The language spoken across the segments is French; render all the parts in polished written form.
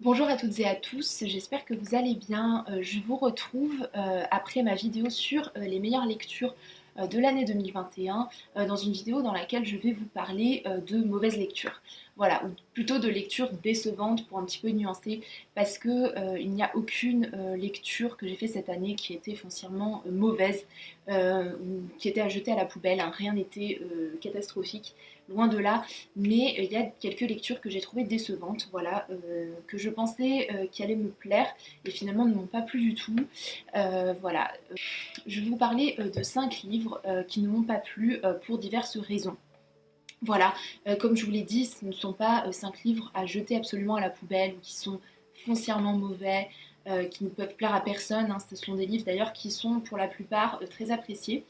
Bonjour à toutes et à tous, j'espère que vous allez bien. Je vous retrouve après ma vidéo sur les meilleures lectures de l'année 2021, dans une vidéo dans laquelle je vais vous parler de mauvaises lectures. Voilà, ou plutôt de lectures décevantes pour un petit peu nuancer, parce que il n'y a aucune lecture que j'ai fait cette année qui était foncièrement mauvaise, ou qui était à jeter à la poubelle, hein. Rien n'était catastrophique, loin de là. Mais il y a quelques lectures que j'ai trouvées décevantes, voilà, que je pensais qui allaient me plaire et finalement ne m'ont pas plu du tout. Voilà, je vais vous parler de 5 livres qui ne m'ont pas plu pour diverses raisons. Voilà, comme je vous l'ai dit, ce ne sont pas 5 livres à jeter absolument à la poubelle ou qui sont foncièrement mauvais, qui ne peuvent plaire à personne, hein. Ce sont des livres d'ailleurs qui sont pour la plupart très appréciés.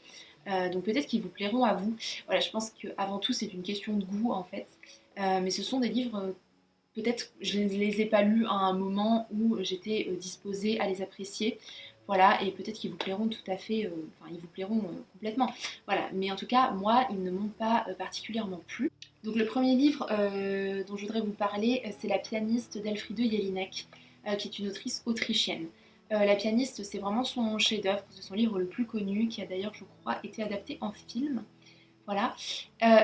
Donc peut-être qu'ils vous plairont à vous. Voilà, je pense qu'avant tout c'est une question de goût en fait. Mais ce sont des livres, peut-être je ne les ai pas lus à un moment où j'étais disposée à les apprécier. Voilà, et peut-être qu'ils vous plairont tout à fait, enfin ils vous plairont complètement. Voilà, mais en tout cas, moi, ils ne m'ont pas particulièrement plu. Donc le premier livre dont je voudrais vous parler, c'est La pianiste d'Elfriede Jelinek, qui est une autrice autrichienne. La pianiste, c'est vraiment son chef-d'œuvre, c'est son livre le plus connu, qui a d'ailleurs, je crois, été adapté en film. Voilà.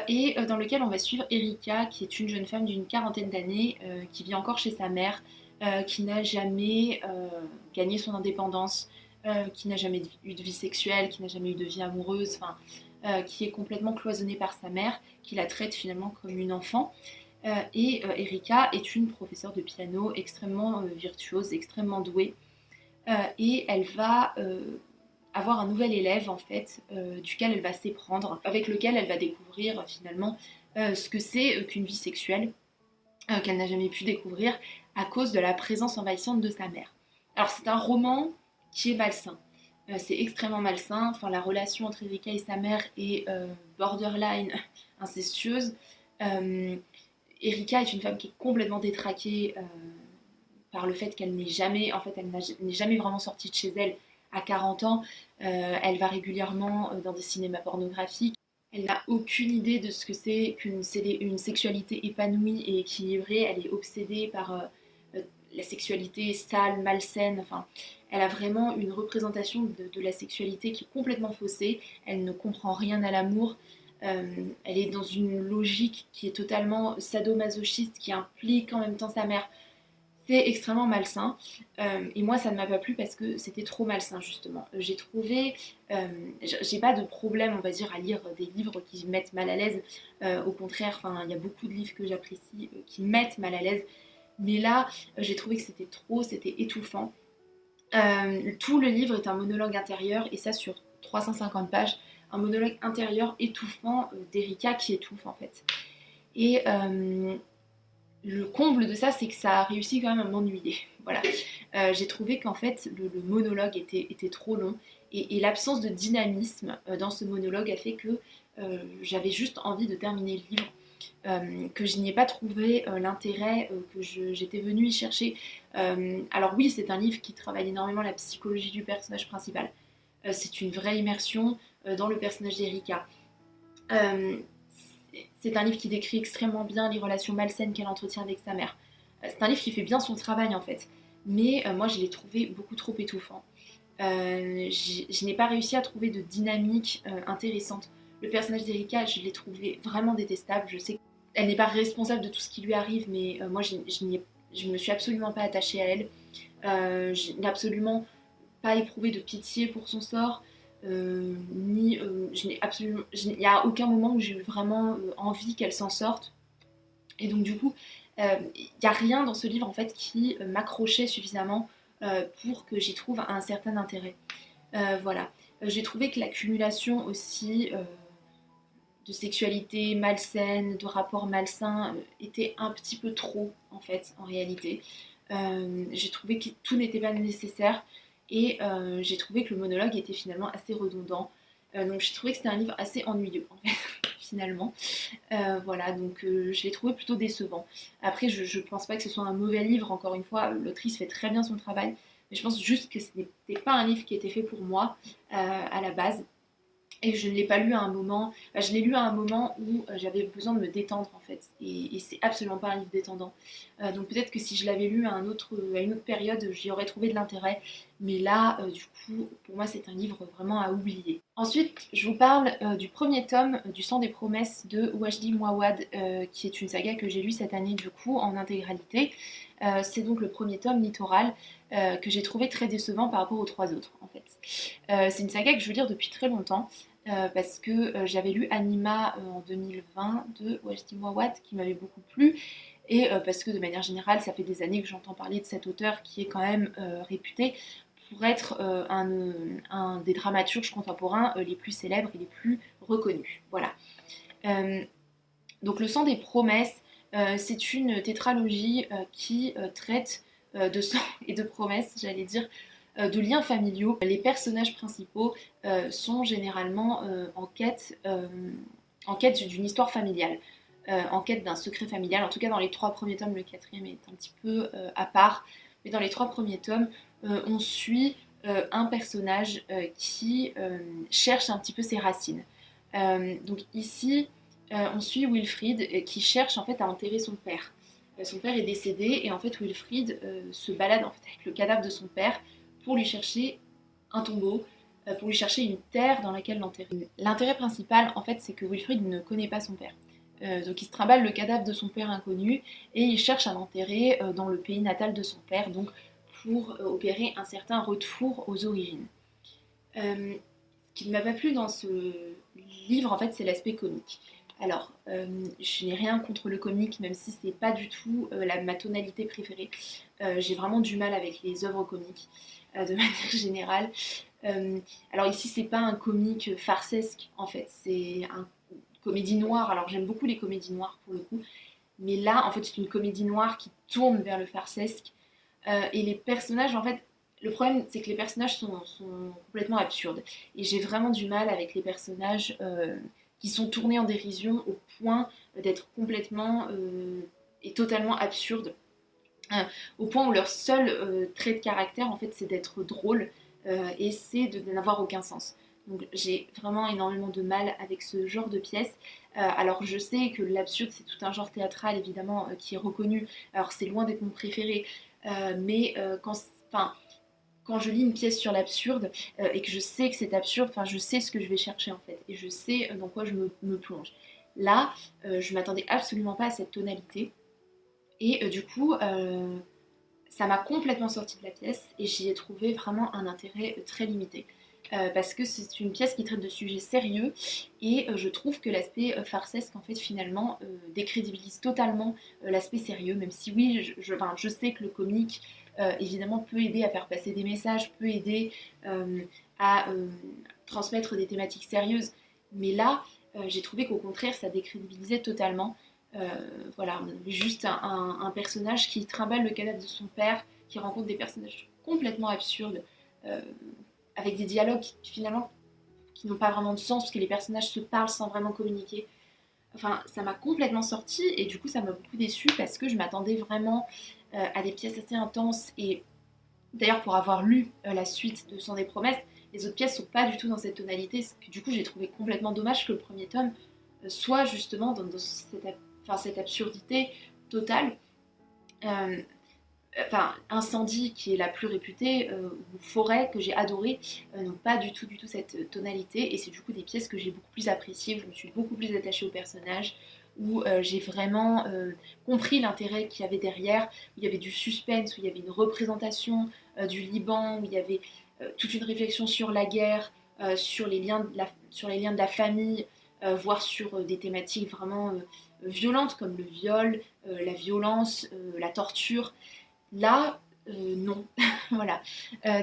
Et dans lequel on va suivre Erika, qui est une jeune femme d'une quarantaine d'années, qui vit encore chez sa mère, qui n'a jamais gagné son indépendance, qui n'a jamais eu de vie sexuelle, qui n'a jamais eu de vie amoureuse, enfin, qui est complètement cloisonnée par sa mère, qui la traite finalement comme une enfant. Et Erika est une professeure de piano extrêmement virtuose, extrêmement douée, et elle va avoir un nouvel élève en fait, duquel elle va s'éprendre, avec lequel elle va découvrir finalement ce que c'est qu'une vie sexuelle, qu'elle n'a jamais pu découvrir à cause de la présence envahissante de sa mère. Alors c'est un roman qui est malsain. C'est extrêmement malsain. Enfin, la relation entre Erika et sa mère est borderline incestueuse. Euh, Erika est une femme qui est complètement détraquée par le fait qu'elle n'est jamais, en fait, elle n'est jamais vraiment sortie de chez elle à 40 ans. Elle va régulièrement dans des cinémas pornographiques. Elle n'a aucune idée de ce que c'est qu'une sexualité épanouie et équilibrée. Elle est obsédée par la sexualité sale, malsaine. Enfin, elle a vraiment une représentation de la sexualité qui est complètement faussée. Elle ne comprend rien à l'amour. Euh, Elle est dans une logique qui est totalement sadomasochiste, qui implique en même temps sa mère. C'est extrêmement malsain. Et moi, ça ne m'a pas plu parce que c'était trop malsain, justement. J'ai trouvé. J'ai pas de problème, on va dire, à lire des livres qui mettent mal à l'aise. Au contraire, il y a beaucoup de livres que j'apprécie qui mettent mal à l'aise. Mais là, j'ai trouvé que c'était trop, c'était étouffant. Tout le livre est un monologue intérieur, et ça sur 350 pages. Un monologue intérieur étouffant d'Erika qui étouffe, en fait. Et le comble de ça, c'est que ça a réussi quand même à m'ennuyer. Voilà. J'ai trouvé qu'en fait, le monologue était trop long et l'absence de dynamisme dans ce monologue a fait que j'avais juste envie de terminer le livre, que je n'y ai pas trouvé l'intérêt que j'étais venue y chercher. Alors oui, c'est un livre qui travaille énormément la psychologie du personnage principal. C'est une vraie immersion dans le personnage d'Erika. Euh, c'est un livre qui décrit extrêmement bien les relations malsaines qu'elle entretient avec sa mère. C'est un livre qui fait bien son travail en fait, mais moi je l'ai trouvé beaucoup trop étouffant. Je n'ai pas réussi à trouver de dynamique intéressante. Le personnage d'Erika, je l'ai trouvé vraiment détestable. Je sais qu'elle n'est pas responsable de tout ce qui lui arrive, mais moi je me suis absolument pas attachée à elle. Je n'ai absolument pas éprouvé de pitié pour son sort. Ni je n'ai absolument il n'y a aucun moment où j'ai eu vraiment envie qu'elle s'en sorte, et donc du coup il n'y a rien dans ce livre en fait qui m'accrochait suffisamment pour que j'y trouve un certain intérêt. Voilà. J'ai trouvé que l'accumulation aussi de sexualité malsaine, de rapports malsains était un petit peu trop en fait en réalité. J'ai trouvé que tout n'était pas nécessaire, et j'ai trouvé que le monologue était finalement assez redondant. Donc j'ai trouvé que c'était un livre assez ennuyeux en fait, finalement. Voilà, donc je l'ai trouvé plutôt décevant. Après, je pense pas que ce soit un mauvais livre, encore une fois, l'autrice fait très bien son travail, mais je pense juste que ce n'était pas un livre qui était fait pour moi à la base. Et je ne l'ai pas lu à un moment, je l'ai lu à un moment où j'avais besoin de me détendre en fait. Et c'est absolument pas un livre détendant. Donc peut-être que si je l'avais lu à une autre période, j'y aurais trouvé de l'intérêt. Mais là, du coup, pour moi, c'est un livre vraiment à oublier. Ensuite, je vous parle du premier tome du Sang des promesses de Wajdi Mouawad, qui est une saga que j'ai lue cette année du coup en intégralité. C'est donc le premier tome, Littoral, que j'ai trouvé très décevant par rapport aux trois autres en fait. C'est une saga que je veux lire depuis très longtemps. Parce que j'avais lu Anima en 2020 de Wajdi Mouawad qui m'avait beaucoup plu et parce que de manière générale ça fait des années que j'entends parler de cet auteur qui est quand même réputé pour être un des dramaturges contemporains les plus célèbres et les plus reconnus. Voilà. Euh, donc Le Sang des promesses, c'est une tétralogie qui traite de sang et de promesses, j'allais dire, de liens familiaux. Les personnages principaux sont généralement en quête d'une histoire familiale, en quête d'un secret familial. En tout cas, dans les trois premiers tomes, le quatrième est un petit peu à part, mais dans les trois premiers tomes, on suit un personnage qui cherche un petit peu ses racines. Donc ici, on suit Wilfried qui cherche en fait à enterrer son père. Son père est décédé et en fait Wilfried se balade en fait, avec le cadavre de son père pour lui chercher un tombeau, pour lui chercher une terre dans laquelle l'enterrer. L'intérêt principal en fait c'est que Wilfried ne connaît pas son père. Donc il se trimballe le cadavre de son père inconnu et il cherche à l'enterrer dans le pays natal de son père, donc pour opérer un certain retour aux origines. Ce qui ne m'a pas plu dans ce livre, en fait, c'est l'aspect comique. Alors, je n'ai rien contre le comique, même si c'est pas du tout ma tonalité préférée. J'ai vraiment du mal avec les œuvres comiques, de manière générale. Alors ici, c'est pas un comique farcesque, en fait, c'est une comédie noire. Alors j'aime beaucoup les comédies noires pour le coup, mais là, en fait, c'est une comédie noire qui tourne vers le farcesque. Et les personnages, en fait, le problème, c'est que les personnages sont complètement absurdes. Et j'ai vraiment du mal avec les personnages qui sont tournés en dérision au point d'être complètement et totalement absurdes. Euh, Au point où leur seul trait de caractère, en fait, c'est d'être drôle et c'est de n'avoir aucun sens. Donc j'ai vraiment énormément de mal avec ce genre de pièce. Alors je sais que l'absurde c'est tout un genre théâtral évidemment qui est reconnu. Alors c'est loin d'être mon préféré, mais enfin, quand je lis une pièce sur l'absurde et que je sais que c'est absurde, enfin je sais ce que je vais chercher en fait et je sais dans quoi je me plonge. Là, je m'attendais absolument pas à cette tonalité et du coup, ça m'a complètement sorti de la pièce et j'y ai trouvé vraiment un intérêt très limité. Parce que c'est une pièce qui traite de sujets sérieux et je trouve que l'aspect farcesque en fait finalement décrédibilise totalement l'aspect sérieux, même si oui enfin, je sais que le comique évidemment peut aider à faire passer des messages, peut aider à transmettre des thématiques sérieuses, mais là j'ai trouvé qu'au contraire ça décrédibilisait totalement. Voilà, on avait juste un personnage qui trimballe le cadavre de son père, qui rencontre des personnages complètement absurdes, euh, avec des dialogues qui, finalement qui n'ont pas vraiment de sens, parce que les personnages se parlent sans vraiment communiquer. Enfin, ça m'a complètement sorti et du coup ça m'a beaucoup déçue parce que je m'attendais vraiment à des pièces assez intenses et d'ailleurs pour avoir lu la suite de Sang des promesses, les autres pièces sont pas du tout dans cette tonalité, ce que du coup j'ai trouvé complètement dommage que le premier tome soit justement dans cette absurdité totale. Euh, enfin, Incendie, qui est la plus réputée, ou Forêt, que j'ai adoré, n'ont pas du tout cette tonalité. Et c'est du coup des pièces que j'ai beaucoup plus appréciées, où je me suis beaucoup plus attachée au personnage, où j'ai vraiment compris l'intérêt qu'il y avait derrière, où il y avait du suspense, où il y avait une représentation du Liban, où il y avait toute une réflexion sur la guerre, sur sur les liens de la famille, voire sur des thématiques vraiment violentes comme le viol, la violence, la torture. Là, non. Voilà.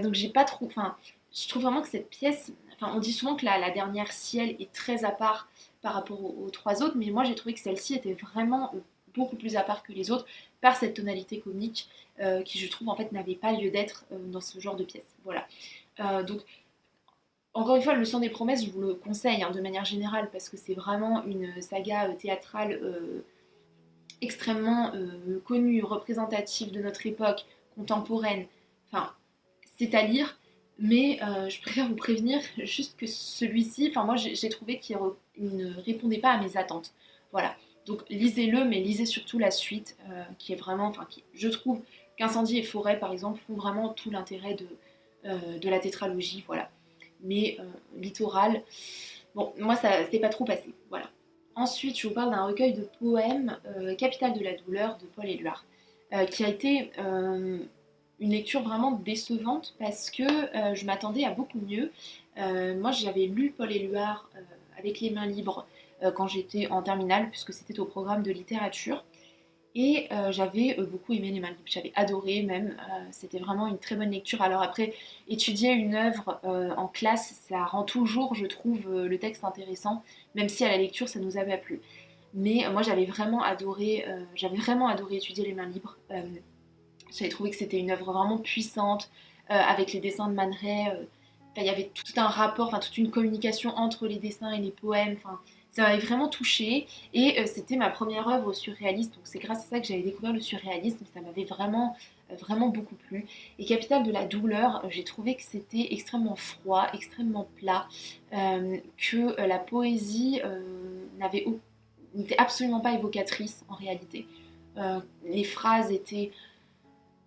Donc j'ai pas trop. Enfin, je trouve vraiment que cette pièce. Enfin, on dit souvent que la dernière Ciel est très à part par rapport aux trois autres, mais moi j'ai trouvé que celle-ci était vraiment beaucoup plus à part que les autres par cette tonalité comique qui, je trouve, en fait, n'avait pas lieu d'être dans ce genre de pièce. Voilà. Donc, encore une fois, Le Sang des promesses, je vous le conseille hein, de manière générale parce que c'est vraiment une saga théâtrale extrêmement connue, représentative de notre époque contemporaine. Enfin, c'est à lire. Mais je préfère vous prévenir juste que celui-ci, enfin moi j'ai trouvé qu'il ne répondait pas à mes attentes. Voilà. Donc lisez-le, mais lisez surtout la suite, qui est vraiment, je trouve qu'Incendie et Forêt, par exemple, font vraiment tout l'intérêt de la tétralogie, voilà. Mais Littoral, bon, moi ça s'est pas trop passé, voilà. Ensuite, je vous parle d'un recueil de poèmes, Capitale de la douleur, de Paul Éluard, qui a été une lecture vraiment décevante parce que je m'attendais à beaucoup mieux. Moi, j'avais lu Paul Éluard avec les mains libres quand j'étais en terminale, puisque c'était au programme de littérature. Et j'avais beaucoup aimé les mains libres, j'avais adoré même, c'était vraiment une très bonne lecture. Alors après, étudier une œuvre en classe, ça rend toujours, je trouve, le texte intéressant, même si à la lecture, ça nous avait pas plu. Mais moi, j'avais vraiment adoré étudier les mains libres. J'avais trouvé que c'était une œuvre vraiment puissante, avec les dessins de Man Ray. Il y avait tout un rapport, toute une communication entre les dessins et les poèmes. Ça m'avait vraiment touchée. Et c'était ma première œuvre surréaliste. Donc c'est grâce à ça que j'avais découvert le surréalisme. Ça m'avait vraiment, vraiment beaucoup plu. Et Capitale de la douleur, j'ai trouvé que c'était extrêmement froid, extrêmement plat. Que la poésie n'était absolument pas évocatrice en réalité. Les phrases étaient.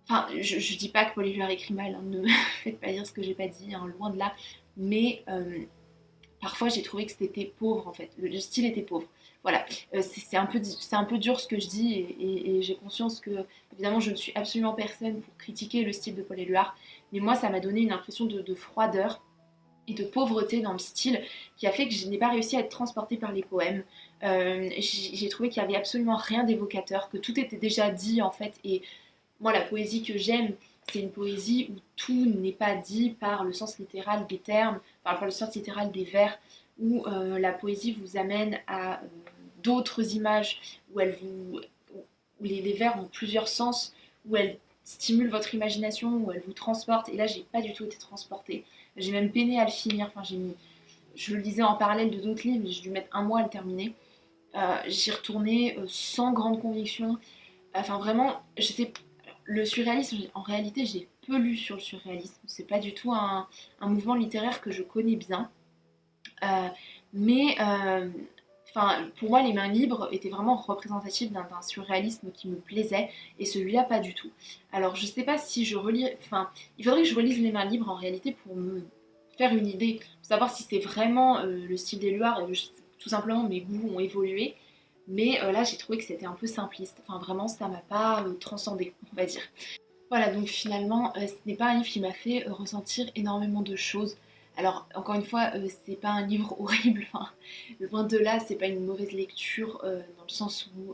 Enfin, je dis pas que Paul Éluard écrit mal, hein, ne me faites pas dire ce que j'ai pas dit, hein, loin de là. Mais parfois j'ai trouvé que c'était pauvre en fait. Le style était pauvre. Voilà, c'est un peu dur ce que je dis et j'ai conscience que, évidemment, je ne suis absolument personne pour critiquer le style de Paul Éluard. Mais moi, ça m'a donné une impression de froideur et de pauvreté dans le style qui a fait que je n'ai pas réussi à être transportée par les poèmes. J'ai trouvé qu'il n'y avait absolument rien d'évocateur, que tout était déjà dit en fait. Et moi, la poésie que j'aime, c'est une poésie où tout n'est pas dit par le sens littéral des termes, par le sens littéral des vers, où la poésie vous amène à d'autres images, où les vers ont plusieurs sens, où elles stimulent votre imagination, où elles vous transportent. Et là, j'ai pas du tout été transportée. J'ai même peiné à le finir. Je le lisais en parallèle de d'autres livres, mais j'ai dû mettre un mois à le terminer. J'y retournais sans grande conviction. Enfin, vraiment, le surréalisme, en réalité, j'ai peu lu sur le surréalisme. C'est pas du tout un mouvement littéraire que je connais bien. Euh, mais pour moi, Les Mains Libres étaient vraiment représentatifs d'un surréalisme qui me plaisait, et celui-là, pas du tout. Alors, je sais pas si je relis. Enfin, il faudrait que je relise Les Mains Libres en réalité pour me faire une idée, pour savoir si c'est vraiment le style d'Éluard et tout simplement mes goûts ont évolué. Mais là, j'ai trouvé que c'était un peu simpliste. Enfin, vraiment, ça m'a pas transcendé, on va dire. Voilà, donc finalement, ce n'est pas un livre qui m'a fait ressentir énormément de choses. Alors, encore une fois, c'est pas un livre horrible, enfin, loin de là, c'est pas une mauvaise lecture, dans le sens où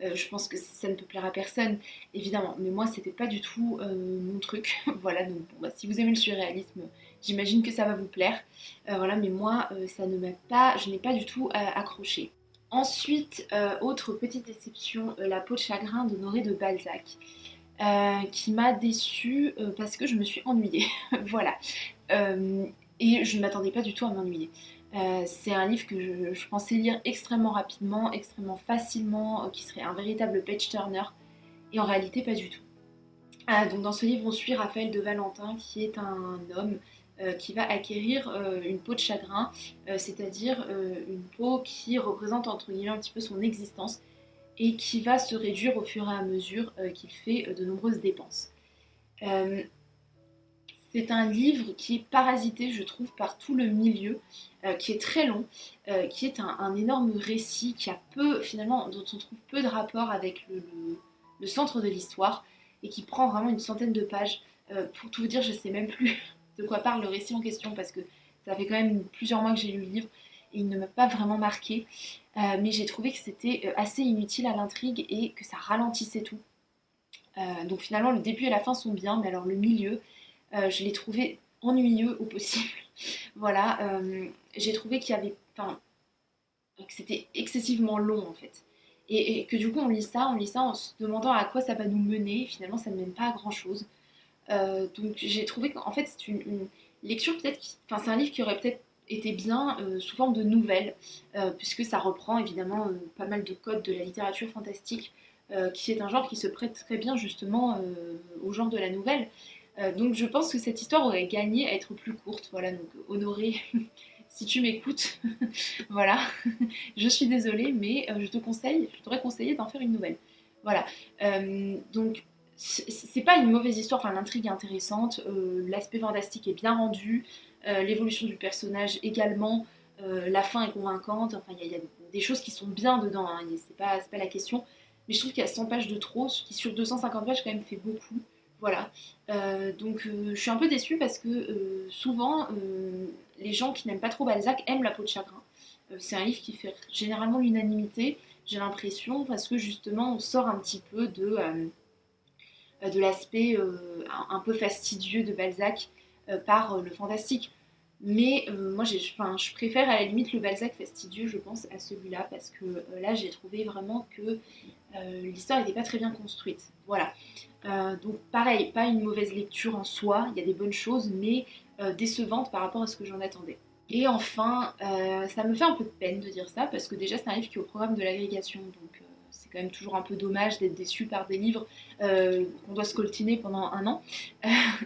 je pense que ça ne peut plaire à personne, évidemment. Mais moi, c'était pas du tout mon truc. Voilà, donc bon, bah, si vous aimez le surréalisme, j'imagine que ça va vous plaire. Voilà, mais moi, je n'ai pas du tout accroché. Ensuite, autre petite déception, La peau de chagrin d'Honoré de Balzac, qui m'a déçue parce que je me suis ennuyée. Voilà. Euh, et je ne m'attendais pas du tout à m'ennuyer. C'est un livre que je pensais lire extrêmement rapidement, extrêmement facilement, qui serait un véritable page-turner, et en réalité pas du tout. Donc dans ce livre, on suit Raphaël de Valentin, qui est un homme qui va acquérir une peau de chagrin, c'est-à-dire une peau qui représente entre guillemets un petit peu son existence, et qui va se réduire au fur et à mesure qu'il fait de nombreuses dépenses. Euh, c'est un livre qui est parasité, je trouve, par tout le milieu, qui est très long, qui est un énorme récit qui a peu, finalement, dont on trouve peu de rapport avec le centre de l'histoire, et qui prend vraiment une centaine de pages. Pour tout vous dire, je ne sais même plus de quoi parle le récit en question, parce que ça fait quand même plusieurs mois que j'ai lu le livre, et il ne m'a pas vraiment marqué. Mais j'ai trouvé que c'était assez inutile à l'intrigue et que ça ralentissait tout. Donc finalement, le début et la fin sont bien, mais alors le milieu, je l'ai trouvé ennuyeux au possible. Voilà, j'ai trouvé que c'était excessivement long en fait. Et que du coup on lit ça en se demandant à quoi ça va nous mener. Finalement, ça ne mène pas à grand chose. Donc j'ai trouvé qu'en fait c'est une lecture enfin c'est un livre qui aurait peut-être été bien sous forme de nouvelle, puisque ça reprend évidemment pas mal de codes de la littérature fantastique, qui est un genre qui se prête très bien justement au genre de la nouvelle. Donc je pense que cette histoire aurait gagné à être plus courte. Voilà, donc Honoré, si tu m'écoutes, voilà, je suis désolée, mais je t'aurais conseillé d'en faire une nouvelle. Voilà. Donc c'est pas une mauvaise histoire, enfin l'intrigue est intéressante, l'aspect fantastique est bien rendu, l'évolution du personnage également, la fin est convaincante, enfin il y a des choses qui sont bien dedans, hein, c'est pas la question, mais je trouve qu'il y a 100 pages de trop, ce qui sur 250 pages quand même fait beaucoup. Voilà. Donc je suis un peu déçue parce que souvent les gens qui n'aiment pas trop Balzac aiment La peau de chagrin. C'est un livre qui fait généralement l'unanimité, j'ai l'impression, parce que justement on sort un petit peu de l'aspect un peu fastidieux de Balzac par le fantastique. Mais moi, je préfère à la limite le Balzac fastidieux, je pense, à celui-là, parce que là, j'ai trouvé vraiment que l'histoire n'était pas très bien construite. Voilà. Donc pareil, pas une mauvaise lecture en soi, il y a des bonnes choses, mais décevante par rapport à ce que j'en attendais. Et enfin, ça me fait un peu de peine de dire ça, parce que déjà c'est un livre qui est au programme de l'agrégation, donc c'est quand même toujours un peu dommage d'être déçu par des livres qu'on doit scoltiner pendant un an.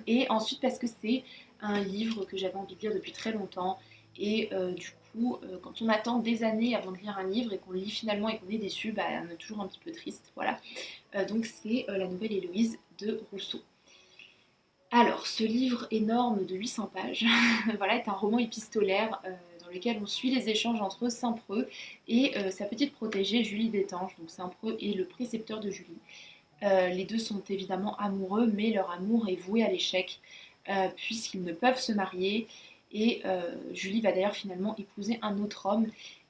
Et ensuite parce que c'est un livre que j'avais envie de lire depuis très longtemps, et du coup, quand on attend des années avant de lire un livre et qu'on le lit finalement et qu'on est déçu, bah, on est toujours un petit peu triste, voilà. Donc c'est La Nouvelle Héloïse de Rousseau. Alors, ce livre énorme de 800 pages voilà, est un roman épistolaire dans lequel on suit les échanges entre Saint-Preux et sa petite protégée Julie d'Étanges. Donc Saint-Preux est le précepteur de Julie. Les deux sont évidemment amoureux, mais leur amour est voué à l'échec puisqu'ils ne peuvent se marier. Et Julie va d'ailleurs finalement épouser un autre homme.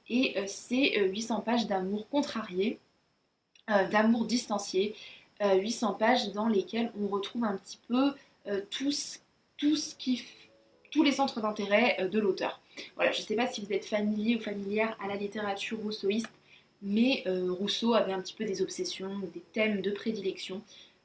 Et c'est 800 pages d'amour contrarié, d'amour distancié, 800 pages dans lesquelles on retrouve un petit peu tout ce qui, tous les centres d'intérêt de l'auteur. Voilà, je ne sais pas si vous êtes familier ou familière à la littérature rousseauiste, mais Rousseau avait un petit peu des obsessions, des thèmes de prédilection,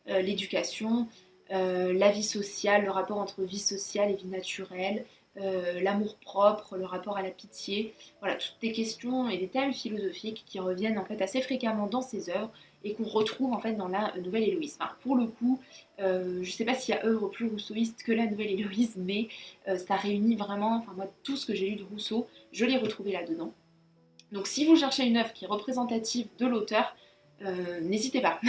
l'éducation, la vie sociale, le rapport entre vie sociale et vie naturelle, l'amour propre, le rapport à la pitié, voilà, toutes des questions et des thèmes philosophiques qui reviennent en fait assez fréquemment dans ses œuvres et qu'on retrouve en fait dans la Nouvelle Héloïse. Enfin, pour le coup, je ne sais pas s'il y a œuvre plus rousseauiste que la Nouvelle Héloïse, mais ça réunit vraiment, enfin moi, tout ce que j'ai lu de Rousseau, je l'ai retrouvé là-dedans. Donc si vous cherchez une œuvre qui est représentative de l'auteur, n'hésitez pas.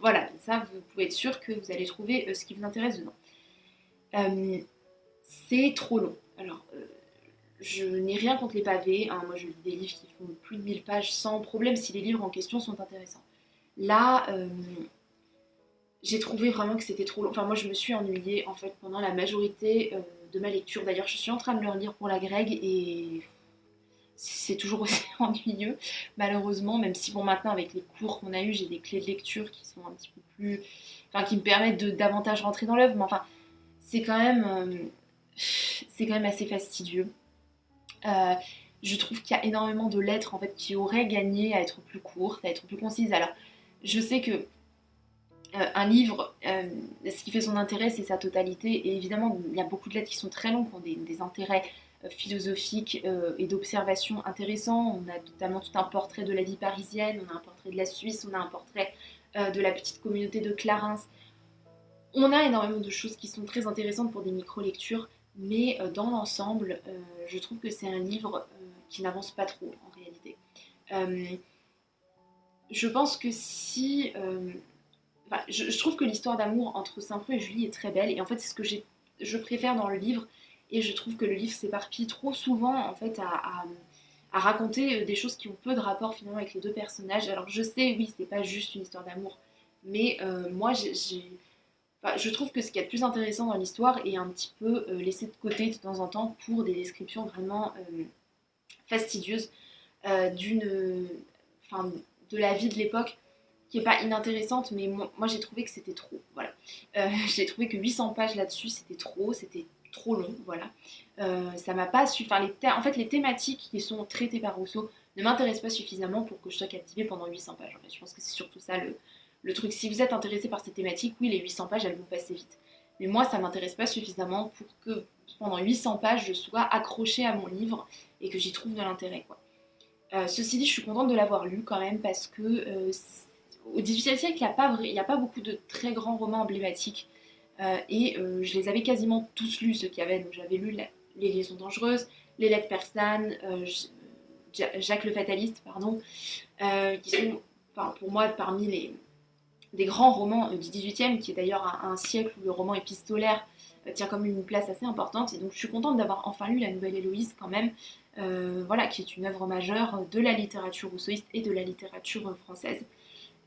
Voilà, ça vous pouvez être sûr que vous allez trouver ce qui vous intéresse dedans. C'est trop long. Alors, je n'ai rien contre les pavés, hein. Moi je lis des livres qui font plus de 1000 pages sans problème si les livres en question sont intéressants. Là, j'ai trouvé vraiment que c'était trop long. Enfin, moi, je me suis ennuyée en fait pendant la majorité de ma lecture. D'ailleurs, je suis en train de le relire pour la Greg et c'est toujours aussi ennuyeux, malheureusement. Même si, bon, maintenant, avec les cours qu'on a eus, j'ai des clés de lecture qui sont un petit peu plus. Enfin, qui me permettent de davantage rentrer dans l'œuvre. Mais enfin, c'est quand même. C'est quand même assez fastidieux. Euh, je trouve qu'il y a énormément de lettres en fait qui auraient gagné à être plus courtes, à être plus concises. Alors, je sais que un livre, ce qui fait son intérêt, c'est sa totalité. Et évidemment, il y a beaucoup de lettres qui sont très longues, qui ont des intérêts philosophiques et d'observation intéressants. On a notamment tout un portrait de la vie parisienne, on a un portrait de la Suisse, on a un portrait de la petite communauté de Clarins. On a énormément de choses qui sont très intéressantes pour des micro-lectures, mais dans l'ensemble, je trouve que c'est un livre qui n'avance pas trop en réalité. Euh, je pense que si enfin, je trouve que l'histoire d'amour entre Saint-Preux et Julie est très belle et en fait c'est ce que je préfère dans le livre et je trouve que le livre s'éparpille trop souvent en fait à raconter des choses qui ont peu de rapport finalement avec les deux personnages. Alors je sais, oui, c'est pas juste une histoire d'amour, mais moi enfin, je trouve que ce qui est le plus intéressant dans l'histoire est un petit peu laissé de côté de temps en temps pour des descriptions vraiment fastidieuses d'une, enfin, de la vie de l'époque qui est pas inintéressante, mais moi j'ai trouvé que c'était trop. Voilà. J'ai trouvé que 800 pages là-dessus, c'était trop long. Voilà. Ça m'a pas su. Enfin, en fait, les thématiques qui sont traitées par Rousseau ne m'intéressent pas suffisamment pour que je sois captivée pendant 800 pages. En fait, je pense que c'est surtout ça le truc. Si vous êtes intéressé par ces thématiques, oui, les 800 pages, elles vont passer vite. Mais moi, ça m'intéresse pas suffisamment pour que pendant 800 pages, je sois accrochée à mon livre et que j'y trouve de l'intérêt, quoi. Ceci dit, je suis contente de l'avoir lu quand même parce que au XVIIIe siècle, il n'y a pas beaucoup de très grands romans emblématiques. Je les avais quasiment tous lus, ceux qu'il y avait. Donc j'avais lu Les Liaisons Dangereuses, Les Lettres persanes, Jacques le Fataliste, pardon, qui sont enfin, pour moi parmi des grands romans du XVIIIe, qui est d'ailleurs un siècle où le roman épistolaire tient comme une place assez importante. Et donc je suis contente d'avoir enfin lu La Nouvelle Héloïse quand même, voilà, qui est une œuvre majeure de la littérature rousseauiste et de la littérature française.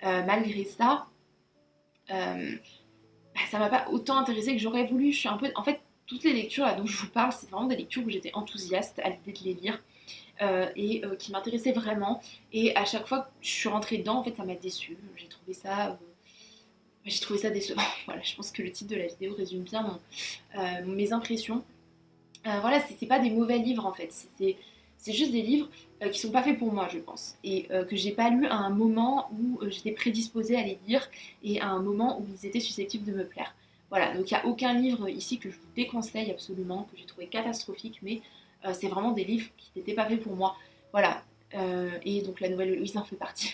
Malgré ça, ça m'a pas autant intéressée que j'aurais voulu. Je suis un peu, en fait, toutes les lectures là dont je vous parle, c'est vraiment des lectures où j'étais enthousiaste à l'idée de les lire. Qui m'intéressaient vraiment. Et à chaque fois que je suis rentrée dedans, en fait, ça m'a déçue. J'ai trouvé ça décevant. Voilà, je pense que le titre de la vidéo résume bien mes impressions. Voilà, c'est pas des mauvais livres en fait. C'est juste des livres qui sont pas faits pour moi, je pense. Et que j'ai pas lu à un moment où j'étais prédisposée à les lire et à un moment où ils étaient susceptibles de me plaire. Voilà, donc il n'y a aucun livre ici que je vous déconseille absolument, que j'ai trouvé catastrophique, mais c'est vraiment des livres qui n'étaient pas faits pour moi. Voilà, et donc La Nouvelle Héloïse en fait partie.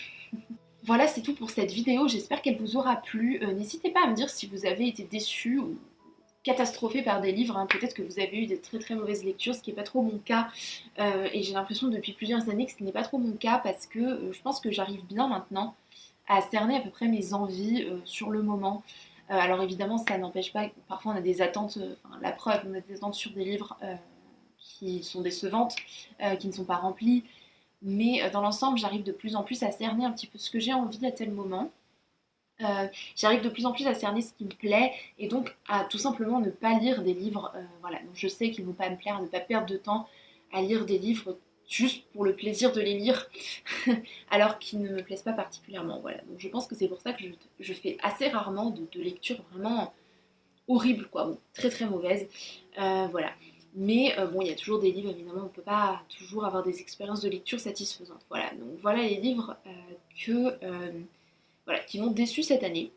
Voilà, c'est tout pour cette vidéo, j'espère qu'elle vous aura plu. N'hésitez pas à me dire si vous avez été déçus ou catastrophé par des livres, hein. Peut-être que vous avez eu des très très mauvaises lectures, ce qui n'est pas trop mon cas, et j'ai l'impression depuis plusieurs années que ce n'est pas trop mon cas parce que je pense que j'arrive bien maintenant à cerner à peu près mes envies sur le moment. Alors évidemment ça n'empêche pas, parfois on a des attentes, enfin, la preuve, on a des attentes sur des livres qui sont décevantes, qui ne sont pas remplies, mais dans l'ensemble j'arrive de plus en plus à cerner un petit peu ce que j'ai envie à tel moment. J'arrive de plus en plus à cerner ce qui me plaît et donc à tout simplement ne pas lire des livres. Voilà, donc je sais qu'ils ne vont pas me plaire, ne pas perdre de temps à lire des livres juste pour le plaisir de les lire, alors qu'ils ne me plaisent pas particulièrement. Voilà, donc je pense que c'est pour ça que je fais assez rarement de lectures vraiment horribles, quoi, bon, très très mauvaises. Voilà. Mais bon, il y a toujours des livres, évidemment, on ne peut pas toujours avoir des expériences de lecture satisfaisantes. Voilà, donc voilà les livres voilà, qui m'ont déçu cette année.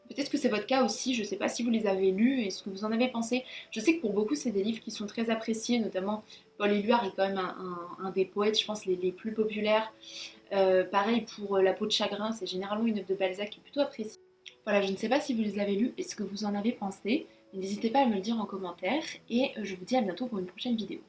Peut-être que c'est votre cas aussi, je ne sais pas si vous les avez lus et ce que vous en avez pensé. Je sais que pour beaucoup, c'est des livres qui sont très appréciés, notamment Paul Éluard est quand même un des poètes, je pense, les plus populaires. Pareil pour La peau de chagrin, c'est généralement une œuvre de Balzac qui est plutôt appréciée. Voilà, je ne sais pas si vous les avez lus et ce que vous en avez pensé. N'hésitez pas à me le dire en commentaire et je vous dis à bientôt pour une prochaine vidéo.